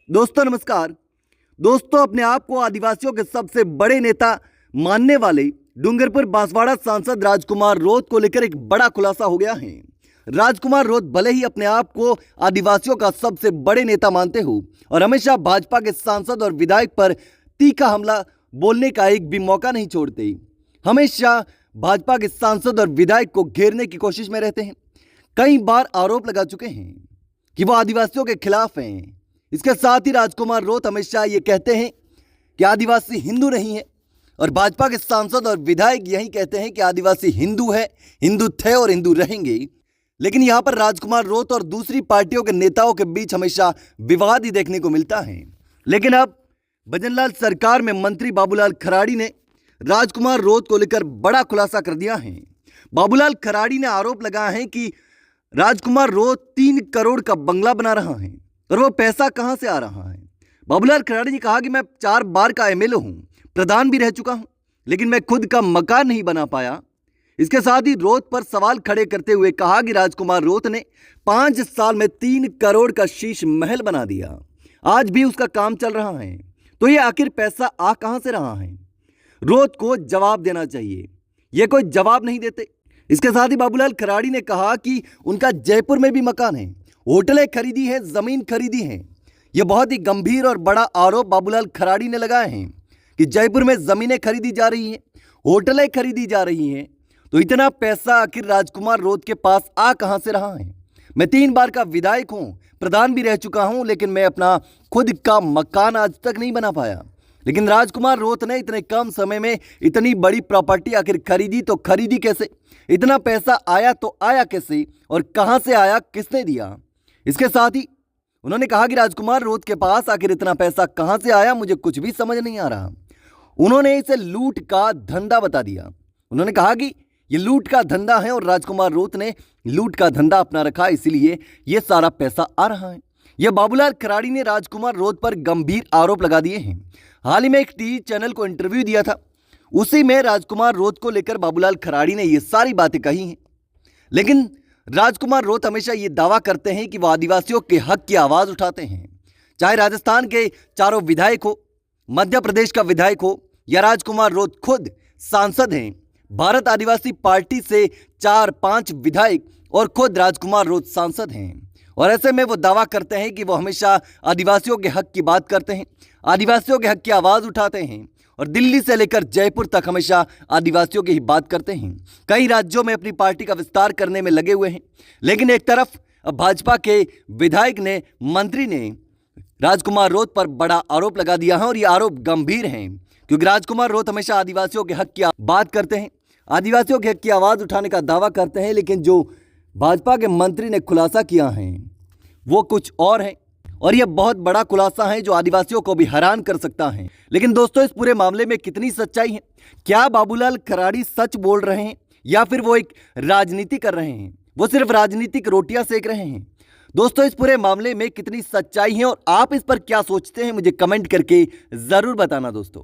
दोस्तों नमस्कार। दोस्तों, अपने आप को आदिवासियों के सबसे बड़े नेता मानने वाले डूंगरपुर बांसवाड़ा सांसद राजकुमार रोत को लेकर एक बड़ा खुलासा हो गया है। राजकुमार रोत भले ही अपने आप को आदिवासियों का सबसे बड़े नेता मानते हो और हमेशा भाजपा के सांसद और विधायक पर तीखा हमला बोलने का एक भी मौका नहीं छोड़ते, हमेशा भाजपा के सांसद और विधायक को घेरने की कोशिश में रहते हैं। कई बार आरोप लगा चुके हैं कि वो आदिवासियों के खिलाफ हैं। इसके साथ ही राजकुमार रोत हमेशा ये कहते हैं कि आदिवासी हिंदू नहीं है और भाजपा के सांसद और विधायक यही कहते हैं कि आदिवासी हिंदू है, हिंदू थे और हिंदू रहेंगे। लेकिन यहां पर राजकुमार रोत और दूसरी पार्टियों के नेताओं के बीच हमेशा विवाद ही देखने को मिलता है। लेकिन अब भजनलाल सरकार में मंत्री बाबूलाल खराड़ी ने राजकुमार रोत को लेकर बड़ा खुलासा कर दिया है। बाबूलाल खराड़ी ने आरोप लगाया है कि राजकुमार रोत 3 करोड़ का बंगला बना रहा है और वो पैसा कहां से आ रहा है। बाबूलाल खराड़ी ने कहा कि मैं 4 बार का एमएलए हूं, प्रधान भी रह चुका हूं, लेकिन मैं खुद का मकान नहीं बना पाया। इसके साथ ही रोत पर सवाल खड़े करते हुए कहा कि राजकुमार रोत ने 5 साल में 3 करोड़ का शीश महल बना दिया, आज भी उसका काम चल रहा है। तो ये आखिर पैसा आ कहां से रहा है? रोत को जवाब देना चाहिए, ये कोई जवाब नहीं देते। इसके साथ ही बाबूलाल खराड़ी ने कहा कि उनका जयपुर में भी मकान है, होटलें खरीदी है, जमीन खरीदी है। यह बहुत ही गंभीर और बड़ा आरोप बाबूलाल खराड़ी ने लगाए हैं कि जयपुर में जमीनें खरीदी जा रही हैं, होटलें खरीदी जा रही हैं। तो इतना पैसा आखिर राजकुमार रोत के पास आ कहां से रहा है? मैं 3 बार का विधायक हूं, प्रधान भी रह चुका हूं, लेकिन मैं अपना खुद का मकान आज तक नहीं बना पाया। लेकिन राजकुमार रोत ने इतने कम समय में इतनी बड़ी प्रॉपर्टी आखिर खरीदी, तो खरीदी कैसे? इतना पैसा आया तो आया कैसे और कहां से आया, किसने दिया? इसके साथ ही उन्होंने कहा कि राजकुमार रोत के पास आखिर इतना पैसा कहां से आया, मुझे कुछ भी समझ नहीं आ रहा। उन्होंने इसे लूट का धंधा बता दिया। उन्होंने कहा कि यह लूट का धंधा है और राजकुमार रोत ने लूट का धंधा अपना रखा, इसीलिए यह सारा पैसा आ रहा है। यह बाबूलाल खराड़ी ने राजकुमार रोत पर गंभीर आरोप लगा दिए हैं। हाल ही में एक टीवी चैनल को इंटरव्यू दिया था, उसी में राजकुमार रोत को लेकर बाबूलाल खराड़ी ने यह सारी बातें कही हैं। लेकिन राजकुमार रोत हमेशा ये दावा करते हैं कि वो आदिवासियों के हक की आवाज़ उठाते हैं। चाहे राजस्थान के चारों विधायक हो, मध्य प्रदेश का विधायक हो या राजकुमार रोत खुद सांसद हैं, भारत आदिवासी पार्टी से 4-5 विधायक और खुद राजकुमार रोत सांसद हैं। और ऐसे में वो दावा करते हैं कि वो हमेशा आदिवासियों के हक की बात करते हैं, आदिवासियों के हक की आवाज़ उठाते हैं और दिल्ली से लेकर जयपुर तक हमेशा आदिवासियों की ही बात करते हैं। कई राज्यों में अपनी पार्टी का विस्तार करने में लगे हुए हैं। लेकिन एक तरफ भाजपा के विधायक ने, मंत्री ने राजकुमार रोत पर बड़ा आरोप लगा दिया है और ये आरोप गंभीर हैं, क्योंकि राजकुमार रोत हमेशा आदिवासियों के हक की बात करते हैं, आदिवासियों के हक की आवाज़ उठाने का दावा करते हैं। लेकिन जो भाजपा के मंत्री ने खुलासा किया है वो कुछ और है और यह बहुत बड़ा खुलासा है जो आदिवासियों को भी हैरान कर सकता है। लेकिन दोस्तों, इस पूरे मामले में कितनी सच्चाई है? क्या बाबूलाल खराड़ी सच बोल रहे हैं या फिर वो एक राजनीति कर रहे हैं, वो सिर्फ राजनीतिक रोटियां सेक रहे हैं? दोस्तों, इस पूरे मामले में कितनी सच्चाई है और आप इस पर क्या सोचते हैं, मुझे कमेंट करके जरूर बताना दोस्तों।